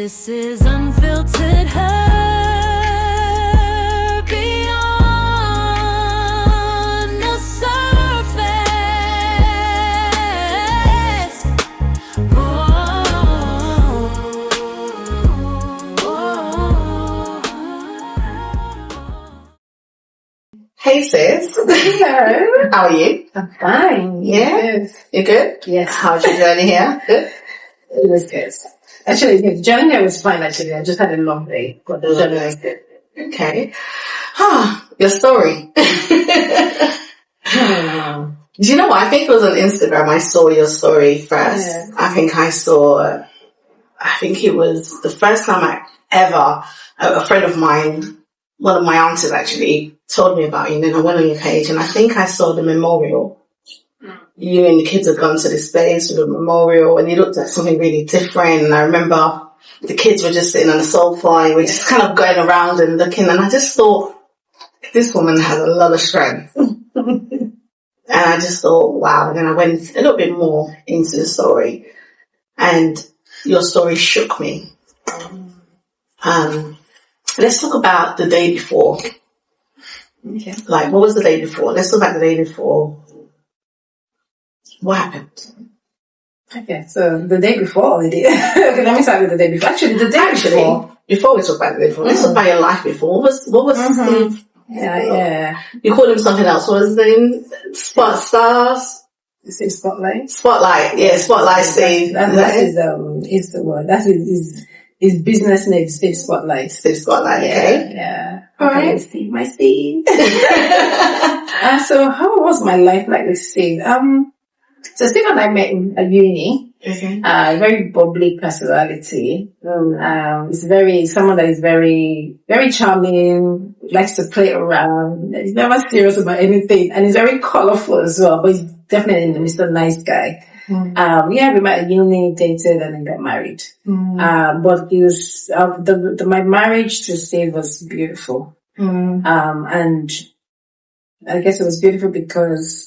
This is Unfiltered Her, beyond the surface. Hey sis. Hello. How are you? I'm fine. Yeah? Yes. You good? Yes. How's your journey here? Good? It was good. Actually, the journey here was fine actually. I just had a long day, but the journey was good. Okay. Your story. Do you know what? I think it was on Instagram I saw your story first. Yeah. I think it was the first time a friend of mine, one of my aunties actually, told me about you, and then I went on your page and I think I saw the memorial. You and the kids had gone to this place with a memorial and you looked at something really different, and I remember the kids were just sitting on the sofa and we're just kind of going around and looking, and I just thought, this woman has a lot of strength. And I just thought, wow. And then I went a little bit more into the story and your story shook me. Let's talk about the day before. Okay. Like, what was the day before? Let's talk about the day before. What happened? Okay, so the day before we did. Okay, let me start with the day before. Actually, the day Before we talk about the day before, let's talk about your life before. What was Steve? Yeah. You called him something else. What was his name? Stars? Is it Spotlight? Spotlight. Yeah, Spotlight Steve. That's his the word. That's his business name, Steve Spotlight. Steve Spotlight, okay. Yeah. All right. Steve, my Steve. So how was my life like with Steve? So Steve and I met in a uni. Okay. Very bubbly personality. He's someone that is very, very charming, likes to play around. He's never serious about anything, and he's very colorful as well, but he's definitely Mr. Nice Guy. We met at uni, dated, and then got married. But it was, my marriage to Steve was beautiful. And I guess it was beautiful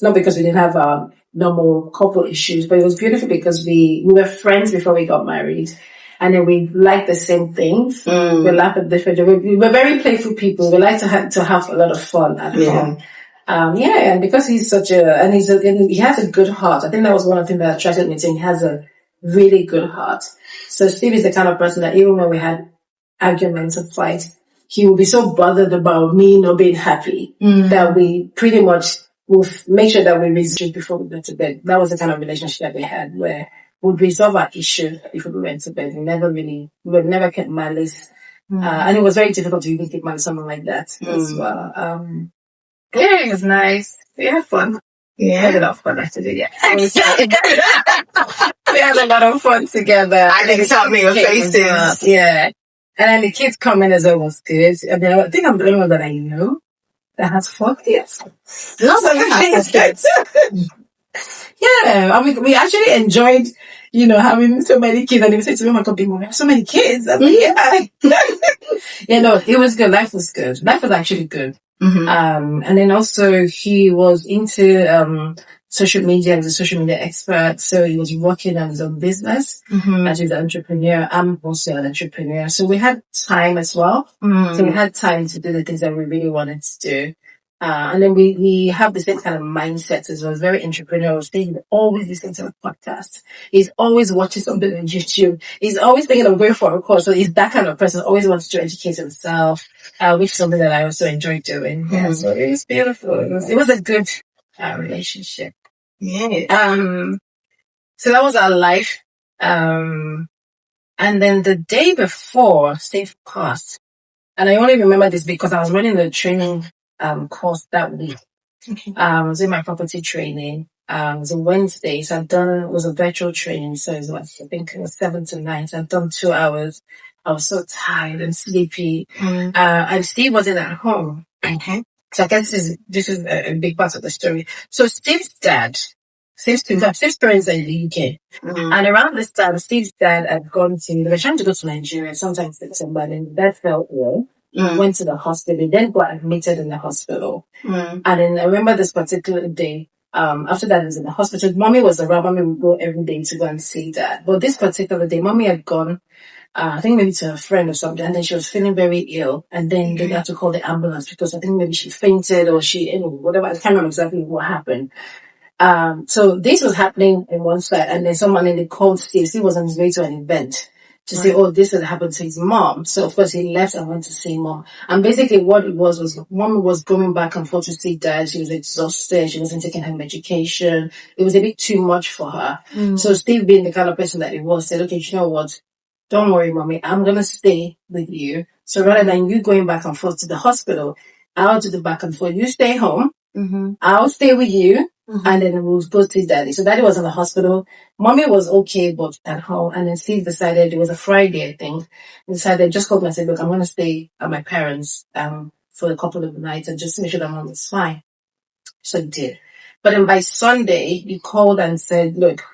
not because we didn't have normal couple issues, but it was beautiful because we were friends before we got married, and then we liked the same things. We laughed at different. We were very playful people. We like to have a lot of fun at home. And because he's and he has a good heart. I think that was one of the things that attracted me to him. He has a really good heart. So Steve is the kind of person that even when we had arguments and fights, he would be so bothered about me not being happy that we pretty much will make sure that we resolve before we go to bed. That was the kind of relationship that we had, where we'd resolve our issue before we went to bed. We never kept malice. And it was very difficult to even keep malice someone like that as well. It was nice. We had fun. Yeah. We had a lot of fun actually, yeah. We had a lot of fun together. I think it's helped me your faces. Yeah. And then the kids coming as well was good. I mean, I think I'm the only one that I know that has 4 kids. Yeah, I mean, we actually enjoyed, having so many kids. And they said to me, "Oh my God, we have so many kids." I mean, it was good. Life was good. Life was actually good. And then also he was into social media. He was a social media expert, so he was working on his own business as he's an entrepreneur. I'm also an entrepreneur, so we had time as well. So we had time to do the things that we really wanted to do. And then we have the same kind of mindset as well. It's very entrepreneurial. He's always listening to a podcast. He's always watching something on YouTube. He's always thinking of going for a course. So he's that kind of person, always wants to educate himself, which is something that I also enjoy doing. Yeah, so it was beautiful. It was a good relationship. Yeah. So that was our life. And then the day before, Steve passed. And I only remember this because I was running the training course that week. I was in my property training. It was a Wednesday, so it was a virtual training, so it was, I think it was 7 to 9, so I'd done 2 hours. I was so tired and sleepy. And Steve wasn't at home. Okay. So I guess this is a big part of the story. So Steve's parents are in the UK. And around this time, Steve's dad had they were trying to go to Nigeria sometime in September, and then dad fell ill. Went to the hospital, then got admitted in the hospital. And then I remember this particular day, After that, I was in the hospital. Mommy was around. Mommy would go every day to go and see dad. But this particular day, mommy had gone, I think maybe to a friend or something, and then she was feeling very ill. And then they had to call the ambulance because I think maybe she fainted or she, whatever. I can't remember exactly what happened. So this was happening in one side, and then someone in the called Steve. Steve was on his way to an event to say, oh, this had happened to his mom. So of course he left and went to see mom. And basically what it was mom was going back and forth to see dad. She was exhausted. She wasn't taking her medication. It was a bit too much for her. So Steve, being the kind of person that he was, said, okay, you know what? Don't worry, mommy. I'm going to stay with you. So rather than you going back and forth to the hospital, I'll do the back and forth. You stay home. I'll stay with you. And then we'll go to daddy. So daddy was in the hospital. Mommy was okay, but at home. And then Steve decided, it was a Friday, I think, he decided, just called me and said, look, I'm going to stay at my parents' for a couple of nights and just make sure that mom is fine. So he did. But then by Sunday, he called and said, look,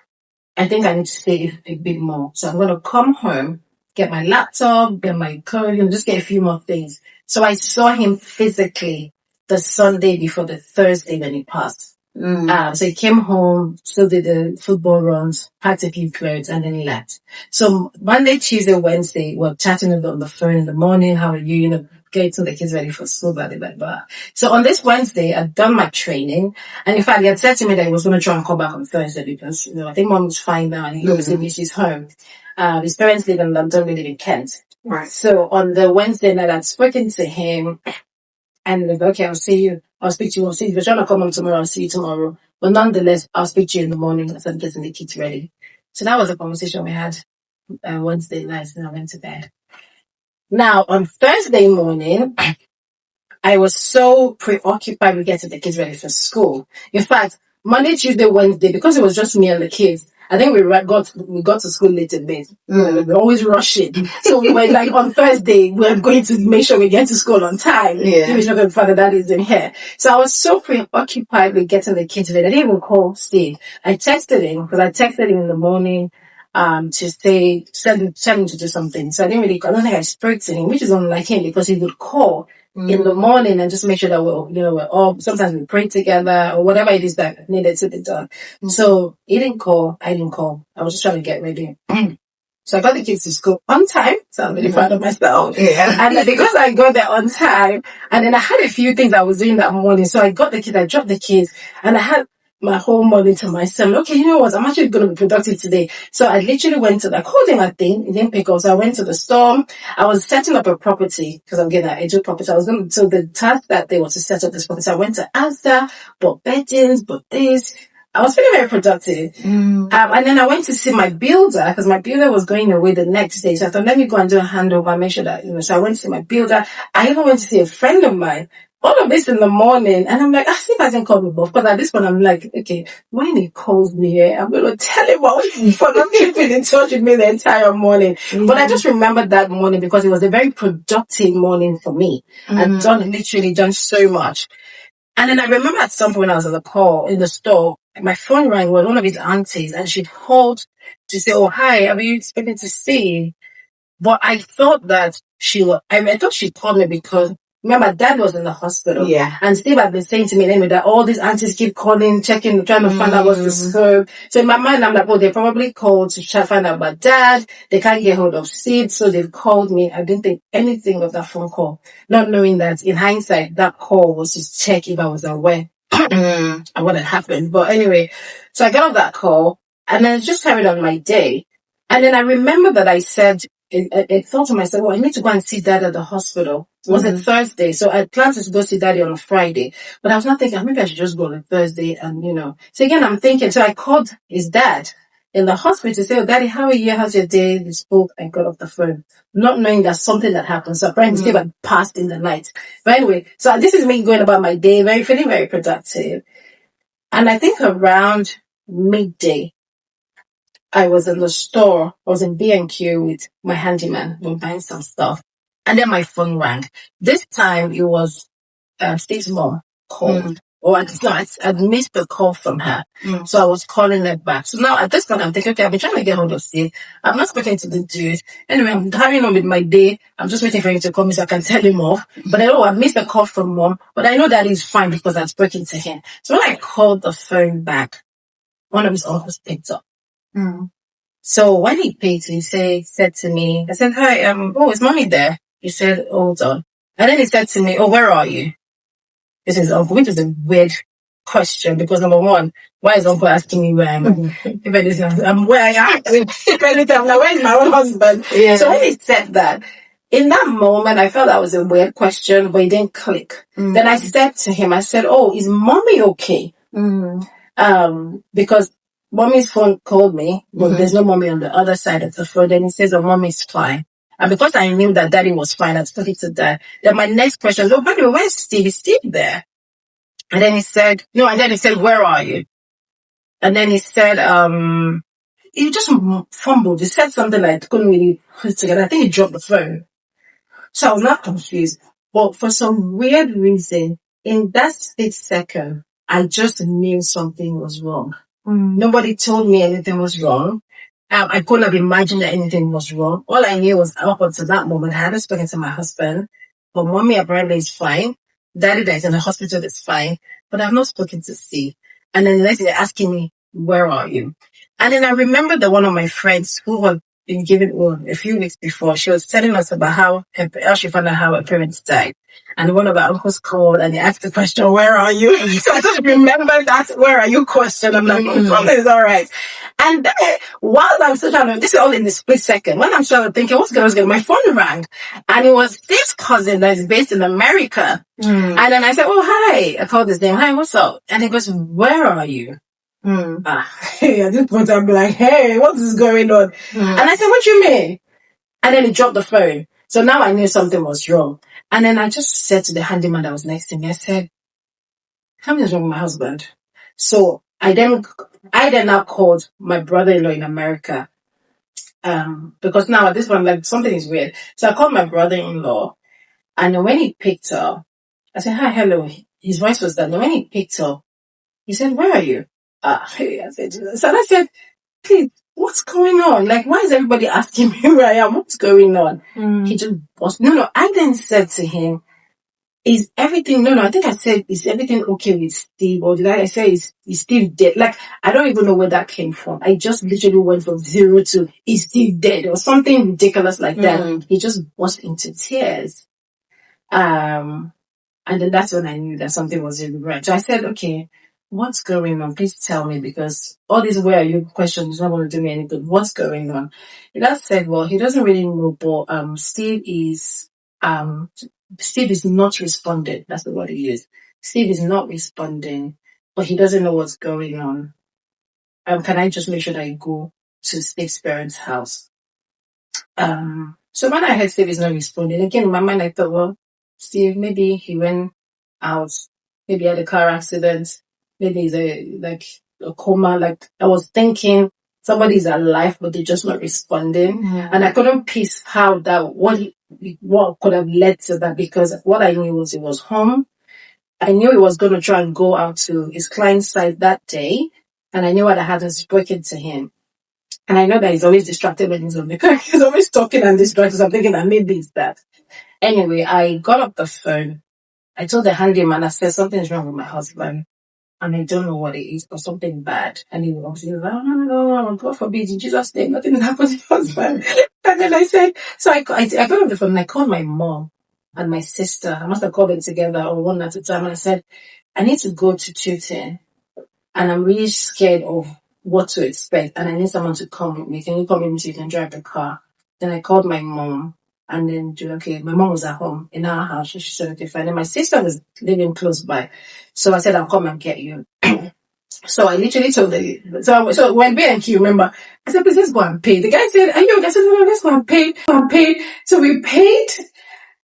I think I need to stay a bit more. So I'm going to come home, get my laptop, get my code, and just get a few more things. So I saw him physically the Sunday before the Thursday when he passed. So he came home, still did the football runs, packed a few clothes, and then he left. So Monday, Tuesday, Wednesday, we're chatting on the phone in the morning. How are you? Getting the kids ready for school, blah, blah, blah, blah. So on this Wednesday, I'd done my training. And in fact, he had said to me that he was going to try and come back on Thursday because, I think mom was fine now and he obviously misses home. His parents live in London, we live in Kent. Right. So on the Wednesday night, I'd spoken to him and like, okay, I'll see you. I'll speak to you. I'll see you. If you're trying to come home tomorrow, I'll see you tomorrow. But nonetheless, I'll speak to you in the morning as I'm getting the kids ready. So that was a conversation we had Wednesday night and I went to bed. Now, on Thursday morning, I was so preoccupied with getting the kids ready for school. In fact, Monday, Tuesday, Wednesday, because it was just me and the kids, I think we got to school late a bit. We were always rushing. So we were like, on Thursday, we're going to make sure we get to school on time. Yeah. Make sure the father that is in here. So I was so preoccupied with getting the kids ready. I didn't even call Steve. I texted him, because I texted him in the morning, to say, tell him to do something. So I don't think I spoke to him, which is unlike him, because he would call in the morning and just make sure that we're all, sometimes we pray together or whatever it is that needed to be done. So he didn't call, I didn't call. I was just trying to get ready. So I got the kids to school on time. So I'm really proud of myself. Yeah. And because I got there on time, and then I had a few things I was doing that morning. So I got the kids, I dropped the kids, and I had my whole morning to myself. Okay, you know what? I'm actually going to be productive today. So I literally went to, called him, I think. It didn't pick up. So I went to the store. I was setting up a property because I'm getting a property. So the task that they were to set up this property. I went to Asda, bought beddings, bought this. I was feeling very productive. And then I went to see my builder because my builder was going away the next day. So I thought, let me go and do a handover and make sure that, so I went to see my builder. I even went to see a friend of mine. All of this in the morning, and I'm like, Steve hasn't called me both. But at this point, I'm like, okay, when he calls me here, I'm going to tell him for not keeping in touch with me the entire morning. But I just remembered that morning because it was a very productive morning for me. I'd literally done so much. And then I remember at some point I was on the call in the store, my phone rang with one of his aunties, and she called to say, oh, hi, are you expecting to see? But I thought that I thought she called me because remember, dad was in the hospital. Yeah. And Steve had been saying to me anyway that all these aunties keep calling, checking, trying to find out what's the scope. So in my mind, I'm like, oh, they probably called to try to find out about dad. They can't get hold of Steve. So they've called me. I didn't think anything of that phone call. Not knowing that in hindsight, that call was to check if I was aware of what had happened. But anyway, so I got off that call and then just carried on my day. And then I remember that I said, I thought to myself, well, I need to go and see dad at the hospital. It was a Thursday, so I planned to go see daddy on a Friday. But I was not thinking, maybe I should just go on a Thursday and, So again, I'm thinking, so I called his dad in the hospital to say, oh, daddy, how are you? How's your day? We spoke and got off the phone. Not knowing that something that happened. So apparently Steve had passed in the night. But anyway, so this is me going about my day, feeling very productive. And I think around midday, I was in the store. I was in B&Q with my handyman. We were buying some stuff. And then my phone rang. This time it was Steve's mom called. or I'd missed the call from her. So I was calling her back. So now at this point, I'm thinking, okay, I've been trying to get hold of Steve. I'm not speaking to the dude. Anyway, I'm carrying on with my day. I'm just waiting for him to call me so I can tell him off. But I know I missed a call from Mom, but I know that he's fine because I've spoken to him. So when I called the phone back, one of his uncles picked up. So when he picked, he said to me, I said, hi, is Mommy there? He said, hold on. And then he said to me, oh, where are you? This is uncle, which is a weird question because number one, why is uncle asking me where I'm? If anything, I'm where I am. If anything, I'm like, where is my own husband? Yeah. So when he said that, in that moment, I felt that was a weird question, but it didn't click. Then I said to him, I said, oh, is Mommy okay? Because Mommy's phone called me, but there's no Mommy on the other side of the phone. Then he says, oh, Mommy's fine. And because I knew that Daddy was fine, I spoke to Dad. Then my next question was, oh, by the way, where's Steve? Is Steve there? And then he said, no, and then he said, where are you? And then he said, he just fumbled. He said something I couldn't really put it together. I think he dropped the phone. So I was not confused. But for some weird reason, in that split second, I just knew something was wrong. Nobody told me anything was wrong. I couldn't have imagined that anything was wrong. All I knew was up until that moment, I hadn't spoken to my husband, but Mommy apparently is fine. Daddy that is in the hospital is fine, but I've not spoken to Steve. And then the next day they're asking me, where are you? And then I remember that one of my friends who had been given a few weeks before, she was telling us about how she found out how her parents died. And one of our uncles called and he asked the question, where are you? So I just remember that where are you question. I'm like, it's all right. And while I'm still trying to, this is all in the split second, when I'm trying to think, what's going on, my phone rang. And it was this cousin that is based in America. And then I said, oh, hi. I called his name. Hi, what's up? And he goes, where are you? Hey, at this point, I'm like, hey, what is going on? And I said, what do you mean? And then he dropped the phone. So now I knew something was wrong. And then I just said to the handyman that was next to me, I said, something's wrong with my husband. So I then now called my brother-in-law in America. Because now at this point, like, something is weird. So I called my brother-in-law. And when he picked up, I said, hi, hello. His voice was that. And when he picked up, he said, where are you? I said, so I said, please, what's going on? Like, why is everybody asking me where I am? What's going on? He just was, no. I then said to him, is everything, I think I said, is everything okay with Steve? Or did I say, is Steve dead? Like, I don't even know where that came from. I just literally went from 0 to, is Steve dead? Or something ridiculous like that. He just burst into tears. And then that's when I knew that something was really right. So I said, okay, what's going on? Please tell me, because all these where are you questions is not going to do me any good. What's going on? He just said, well, he doesn't really know, but Steve is not responding. That's the word he used. Steve is not responding, but he doesn't know what's going on. Can I just make sure that I go to Steve's parents' house? So when I heard Steve is not responding, again in my mind I thought, well, Steve, maybe he went out, maybe he had a car accident. Maybe he's a coma. Like, I was thinking somebody's alive, but they're just not responding. And I couldn't piece how that, what could have led to that, because what I knew was he was home. I knew he was going to try and go out to his client's side that day. And I knew what I hadn't spoken to him. And I know that he's always distracted when he's on the car. He's always talking and distracted. So I'm thinking that maybe it's that. Anyway, I got up the phone. I told the handyman, I said, something's wrong with my husband. And I don't know what it is, but something bad. And he was like, oh, no, God forbid, in Jesus' name, nothing happened to your husband. And then I said, so I got on the phone and I called my mom and my sister. I must have called them together or one at a time. And I said, I need to go to Tooting. And I'm really scared of what to expect. And I need someone to come with me. Can you come with me so you can drive the car? Then I called my mom. And then, okay, my mom was at home in our house. She said, okay, fine. And my sister was living close by. So I said, I'll come and get you. So I literally told her. So when B&Q, remember, I said, please, let's go and pay. The guy said, are you okay? I said, no, let's go and pay. So we paid.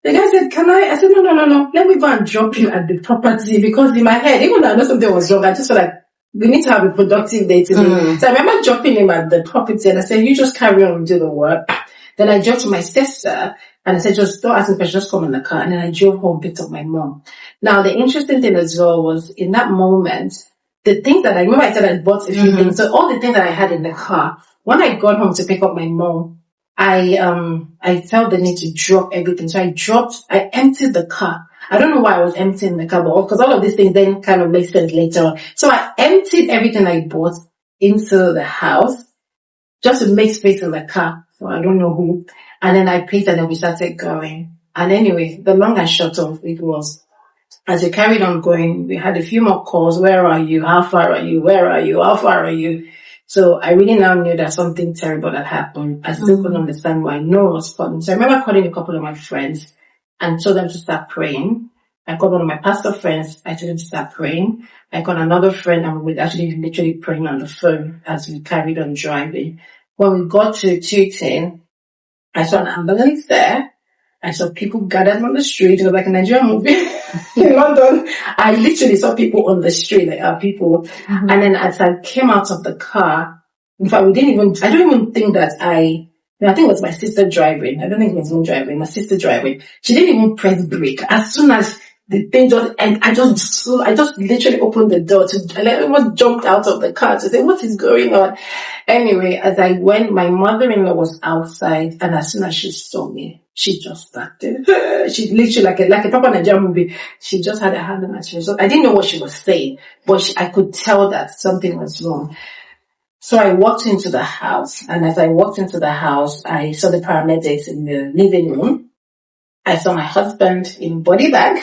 The guy said, can I? I said, no. Let me go and drop you at the property. Because in my head, even though I know something was wrong, I just felt like, we need to have a productive day today. So I remember dropping him at the property and I said, you just carry on and do the work. Then I dropped my sister And I said, just don't ask me questions, just come in the car. And then I drove home, picked up my mom. Now, the interesting thing as well was in that moment, the things that I remember I said I bought a few things. So all the things that I had in the car, when I got home to pick up my mom, I felt the need to drop everything. So I emptied the car. I don't know why I was emptying the car, but because all of these things then kind of make sense later on. So I emptied everything I bought into the house just to make space in the car. So I don't know who. And then I paid and then we started going. And anyway, the long and short of it was, as we carried on going, we had a few more calls. Where are you? How far are you? Where are you? How far are you? So I really now knew that something terrible had happened. I still couldn't understand why no one was calling. So I remember calling a couple of my friends and told them to start praying. I called one of my pastor friends. I told him to start praying. I called another friend and we were actually literally praying on the phone as we carried on driving. When we got to 210, I saw an ambulance there. I saw people gathered on the street. It was like a Nigerian movie in London. I literally saw people on the street, like people. And then as I came out of the car, in fact, I don't even think that I think it was my sister driving. I don't think it was me driving, my sister driving. She didn't even press brake. As soon as the thing I just literally opened the door I almost jumped out of the car to say, what is going on? Anyway, as I went, my mother-in-law was outside, and as soon as she saw me, she just started. She literally, like a proper Nigerian movie, she just had her hand on her chest. So I didn't know what she was saying, but I could tell that something was wrong. So I walked into the house, and as I walked into the house, I saw the paramedics in the living room. I saw my husband in body bag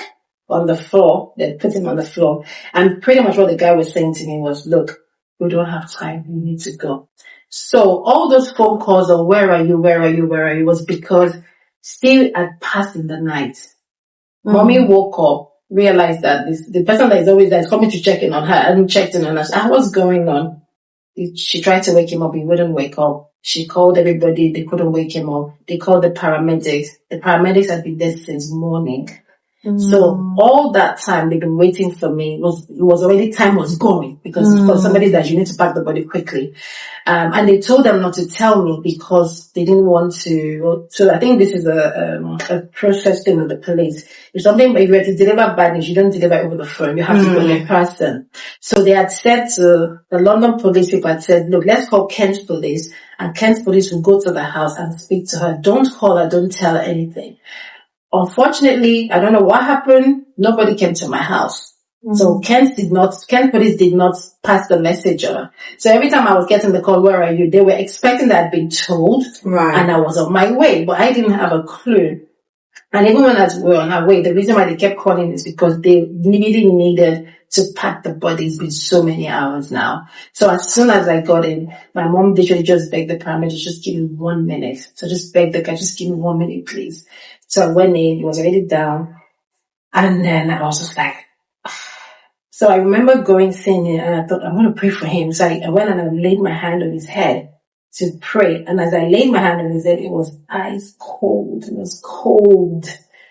on the floor. They put him on the floor. And pretty much what the guy was saying to me was, look, we don't have time. We need to go. So all those phone calls of where are you, where are you, where are you was because Steve had passed in the night. Mommy woke up, realized that the person that is always there is coming to check in on her and checked in on us. What's going on? She tried to wake him up. He wouldn't wake up. She called everybody. They couldn't wake him up. They called the paramedics. The paramedics had been there since morning. So all that time they've been waiting for me. It was already time was going because for somebody that you need to pack the body quickly. And they told them not to tell me because they didn't want to. So I think this is a process thing with the police. If you were to deliver bad news, you don't deliver over the phone. You have to go in person. So they had said to the London police people had said, look, let's call Kent's police, and Kent's police will go to the house and speak to her. Don't call her. Don't tell her anything. Unfortunately, I don't know what happened. Nobody came to my house. So Kent police did not pass the message on. So every time I was getting the call, where are you? They were expecting that I'd been told. Right. And I was on my way, but I didn't have a clue. And even when we were on our way, the reason why they kept calling is because they really needed to pack the body. It's been so many hours now. So as soon as I got in, my mom literally just begged the paramedics, just give me 1 minute. So just begged the guy, just give me 1 minute, please. So I went in, he was already down. And then I was just like, so I remember seeing him, and I thought, I'm going to pray for him. So I went and I laid my hand on his head to pray. And as I laid my hand on his head, it was ice cold. It was cold.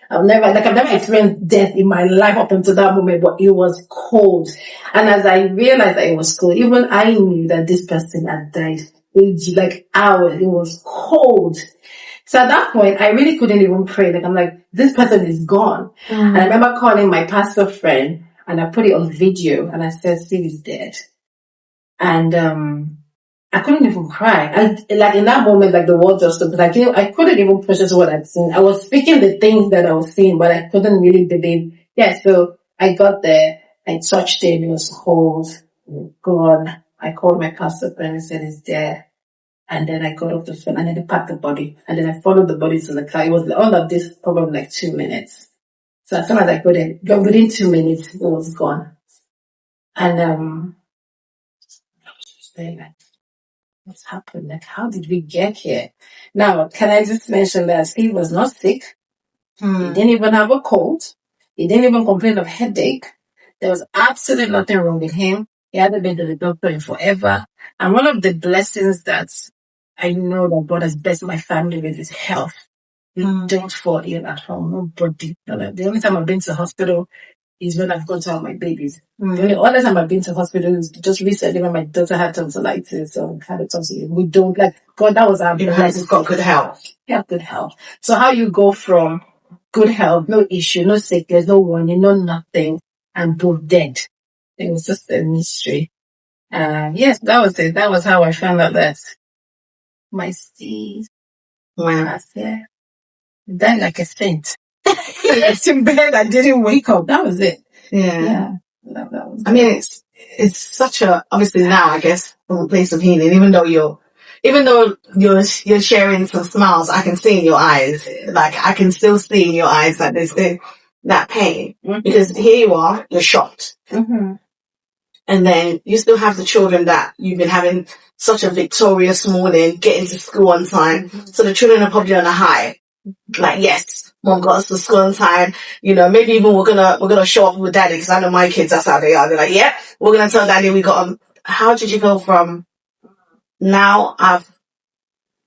I've never experienced death in my life up until that moment, but it was cold. And as I realized that it was cold, even I knew that this person had died like hours. It was cold. So at that point, I really couldn't even pray. Like, I'm like, this person is gone. And I remember calling my pastor friend and I put it on video and I said, Steve is dead. And, I couldn't even cry. Like in that moment, like the world just stopped. Like, I couldn't even process what I'd seen. I was speaking the things that I was seeing, but I couldn't really believe. Yeah, so I got there. I touched him. It was cold. Gone. I called my pastor friend and said, he's dead. And then I got off the phone and then I packed the body. And then I followed the body to the car. It was all of this probably like 2 minutes. So as soon as I got in, within 2 minutes, it was gone. And, I was just saying like, what's happened? Like, how did we get here? Now, can I just mention that Steve was not sick. He didn't even have a cold. He didn't even complain of headache. There was absolutely nothing wrong with him. He hadn't been to the doctor in forever. And one of the blessings that I know that God has blessed my family with is health. We don't fall ill at home. Nobody. The only time I've been to the hospital is when I've gone to have my babies. The only other time I've been to hospital is just recently when my daughter had tonsillitis or had a tonsil. We don't, like, God, that was our blessing. You've got good health. have good health. So how you go from good health, no issue, no sickness, no warning, no nothing, and both dead. It was just a mystery. Yes, that was it. That was how I found out that my sis Wow. last year died like a saint. It's in bed, I didn't wake up. That was it. Yeah. That was I mean, it's such a, obviously now, I guess, from a place of healing, even though you're sharing some smiles, I can see in your eyes, like, I can still see in your eyes that there's that pain. Mhm. Because here you are, you're shocked. Mm-hmm. And then you still have the children that you've been having such a victorious morning, getting to school on time. Mm-hmm. So the children are probably on a high. Like, yes, mom got us to school on time. You know, maybe even we're gonna show up with daddy, because I know my kids, that's how they are. They're like, yeah, we're gonna tell daddy we got him. How did you go from now I've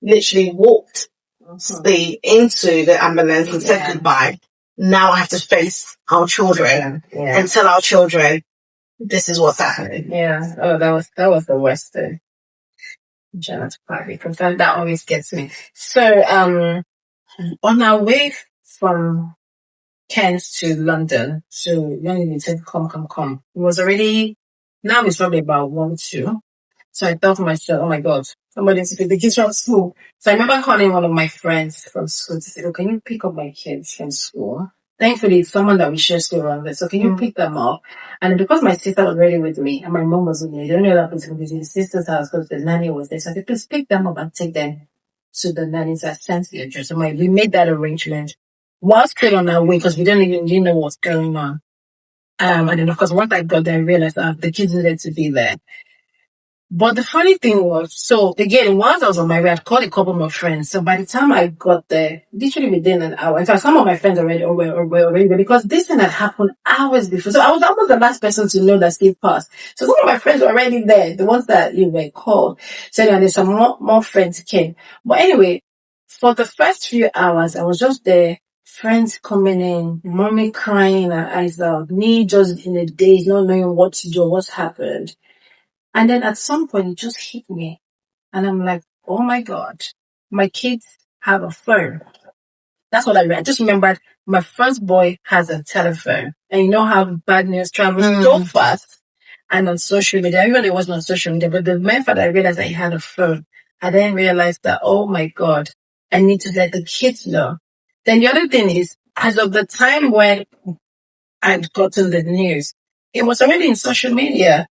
literally walked into the ambulance and said goodbye. Now I have to face our children and tell our children this is what's happening. Yeah. Oh, that was the worst thing. Janet Party, because that always gets me. So, on our way from Kent to London, so when we said come, it was already, now it's probably about 1-2. So I thought to myself, oh my God, somebody needs to pick the kids from school. So I remember calling one of my friends from school to say, oh, can you pick up my kids from school? Thankfully, it's someone that we share school around with. So can you pick them up? And because my sister was already with me and my mom was with me, the only other person was in the sister's house because the nanny was there. So I said, please pick them up and take them to the nanny's. I sent the address. So we made that arrangement while still on our way because we didn't know what's going on. And then of course, once I got there, I realized that the kids needed to be there. But the funny thing was, so again, once I was on my way, I'd called a couple of my friends. So by the time I got there, literally within an hour, in fact, some of my friends were already there because this thing had happened hours before. So I was almost the last person to know that Steve passed. So some of my friends were already there, the ones that were called. So anyway, there's some more friends came. But anyway, for the first few hours, I was just there, friends coming in, mommy crying her eyes out, me just in a daze, not knowing what to do, what's happened. And then at some point, it just hit me. And I'm like, oh my God, my kids have a phone. That's what I read. I just remembered my first boy has a telephone. And you know how bad news travels so fast. And on social media, even it wasn't on social media, but the mere fact that I realized that he had a phone, I then realized that, oh my God, I need to let the kids know. Then the other thing is, as of the time when I'd gotten the news, it was already in social media.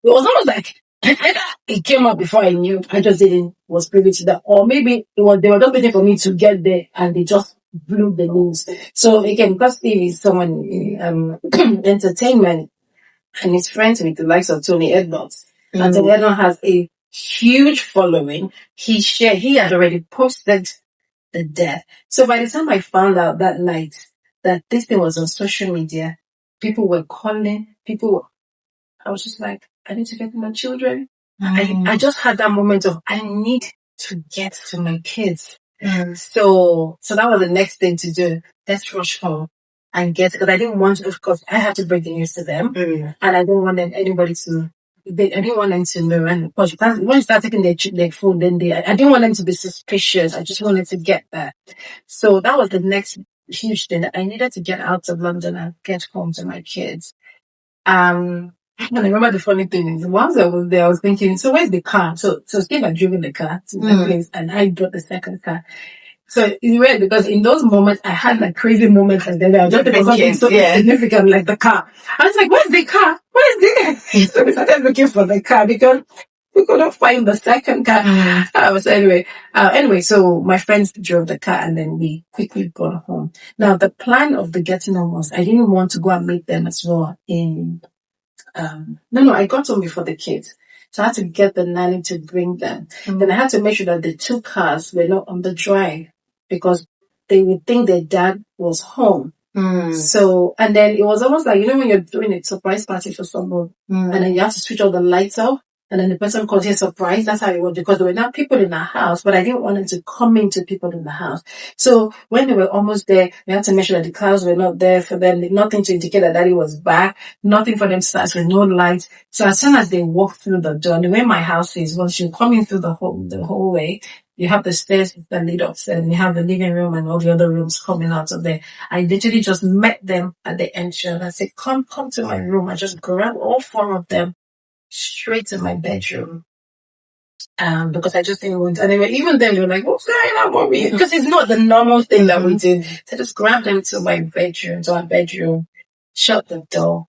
It was almost like either it came up before I knew, I just was privy to that, or maybe they were just waiting for me to get there and they just blew the news. So again, because Steve is someone in entertainment and he's friends with the likes of Tony Edwards, and Tony Edwards has a huge following. He had already posted the death. So by the time I found out that night that this thing was on social media, people were calling, I was just like, I need to get to my children. I just had that moment of, I need to get to my kids. So that was the next thing to do. Let's rush home and because I didn't want to, of course, I had to break the news to them. And I didn't want I didn't want them to know. And of course, when you start taking their phone, then I didn't want them to be suspicious. I just wanted to get that. So that was the next huge thing that I needed to get out of London and get home to my kids. And I remember the funny thing is, once I was there, I was thinking, so where's the car? So Steve had driven the car to the place and I brought the second car. So it's weird because in those moments, I had like crazy moments and then I was just something so significant like the car. I was like, where's the car? Where's the So we started looking for the car because we couldn't find the second car. Anyway, so my friends drove the car and then we quickly got home. Now the plan of the getting home was I didn't want to go and meet them as well I got home before the kids. So I had to get the nanny to bring them. Then I had to make sure that the two cars were not on the drive because they would think their dad was home. So, and then it was almost like, when you're doing a surprise party for someone and then you have to switch all the lights off and then the person calls you a surprise. That's how it was because there were not people in the house, but I didn't want them to come into people in the house. So when they were almost there, we had to make sure that the cars were not there for them, nothing to indicate that daddy was back, nothing for them to start with, no lights. So as soon as they walked through the door, the way my house is, once you come in through the hallway, you have the stairs that lead upstairs, and you have the living room and all the other rooms coming out of there. I literally just met them at the entrance. I said, come to my room. I just grabbed all 4 of them straight to my bedroom. Because I just didn't want, and even then they were like, what's going on, mommy? Because it's not the normal thing that we do. So I just grabbed them to our bedroom, shut the door.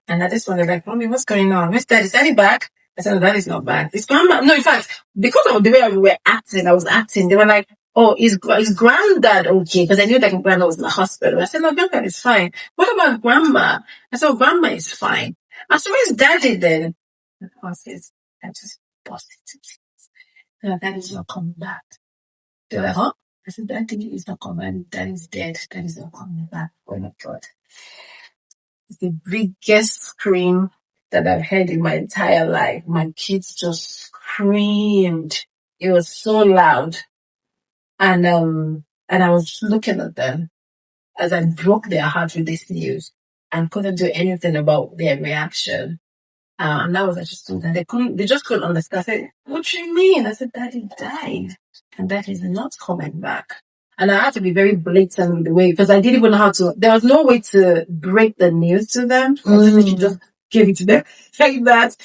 And at this point, they're like, mommy, what's going on? Where's Daddy? Is Daddy back? I said, no, Daddy's not back. It's grandma. No, in fact, because of the way we were acting, I was acting. They were like, oh, is granddad okay? Because I knew that grandma was in the hospital. I said, no, granddad is fine. What about grandma? I said, oh, grandma is fine. I said, where's Daddy then? The horses, I just busted it. Daddy's not coming back. They're like, huh? I said, Daddy is not coming. Daddy's dead. Daddy's not coming back. Oh my God. It's the biggest scream that I've heard in my entire life. My kids just screamed. It was so loud. And I was looking at them as I broke their heart with this news and couldn't do anything about their reaction. And that was, I just told them, they just couldn't understand. I said, what do you mean? I said, Daddy died and Daddy's not coming back. And I had to be very blatant with the way, because I didn't even know how to, there was no way to break the news to them. I just gave it to them like that.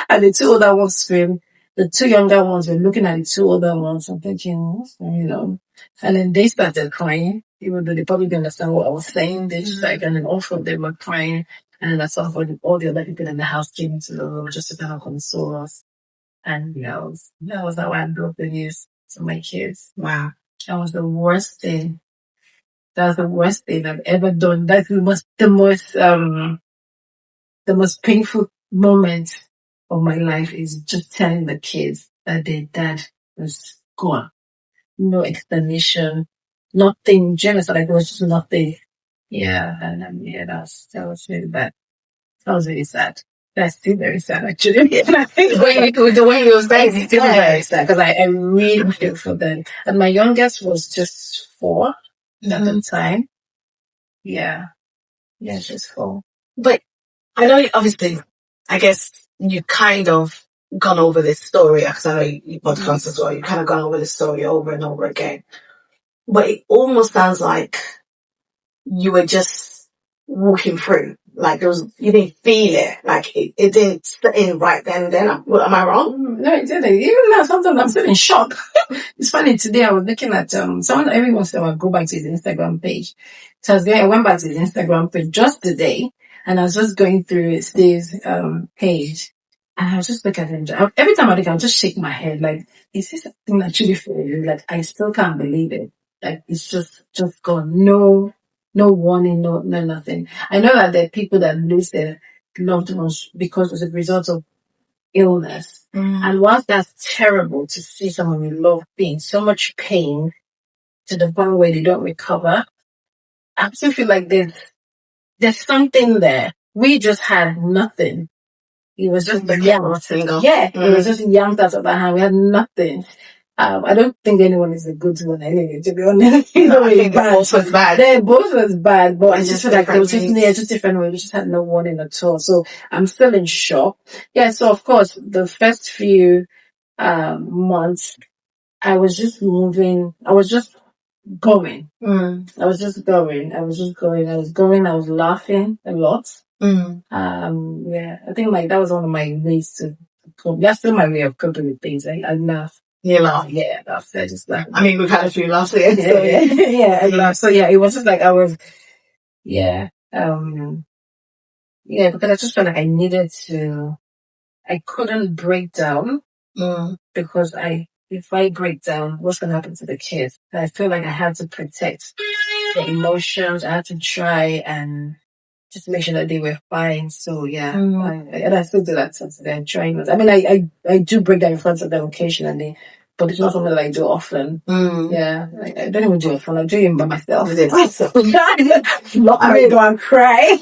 And the 2 older ones screamed. The 2 younger ones were looking at the 2 older ones and thinking, and then they started crying, even though they probably didn't understand what I was saying. They just and then all 4 of them were crying. And then I saw all the other people in the house came into the room just to kind of console us. And that was how I broke the news to my kids. Wow. That was the worst thing. That's the worst thing I've ever done. That's the most painful moment of my life is just telling the kids that their dad was gone. No explanation, nothing. James, like, it was just nothing. Yeah, and that was really bad. That was really sad. That's still very sad, actually. And I think the way it was very, still very sad, because I really feel for them. And my youngest was just 4 at the time. Yeah, just 4. But I know, obviously, I guess you kind of gone over this story, because I know you podcast as well. You kind of gone over this story over and over again. But it almost sounds like you were just walking through. Like, you didn't feel it. Like, it didn't sit in right then and then. Am I wrong? No, it didn't. Even now, sometimes I'm still in shock. It's funny, today I was looking at, someone, every once in a while, go back to his Instagram page. So I went back to his Instagram page just today, and I was just going through Steve's, page, and I was just looking at him. Every time I look, I'll just shake my head. Like, is this something actually for you? Like, I still can't believe it. Like, it's just gone. No warning, no nothing. I know that there are people that lose their loved ones because as a result of illness. And whilst that's terrible to see someone you love being so much pain to the point where they don't recover, I still feel like there's something there. We just had nothing. It was just yanked. Yeah, it was just yanked out of our hand. We had nothing. I don't think anyone is a good one anyway, to be honest. I think both was bad. They both was bad, but I just feel like there was just different way. We just had no warning at all. So I'm still in shock. Yeah, so of course, the first few months, I was just moving. I was just going. I was laughing a lot. Yeah, I think like that was one of my ways to cope. That's still my way of coping with things. I laugh. You laugh? Yeah, laugh. I just laugh. I mean, we've had a few laughs here. Yeah, I laugh. So yeah, it was just like I was, because I just felt like I couldn't break down because if I break down, what's going to happen to the kids? I feel like I had to protect the emotions. I had to try and just make sure that they were fine. So yeah, and I still do that today. I'm trying. I mean, I do break down in front of them occasionally, but it's not something that I do often. Yeah, I don't even do it often. I do it by myself. Not I go and cry.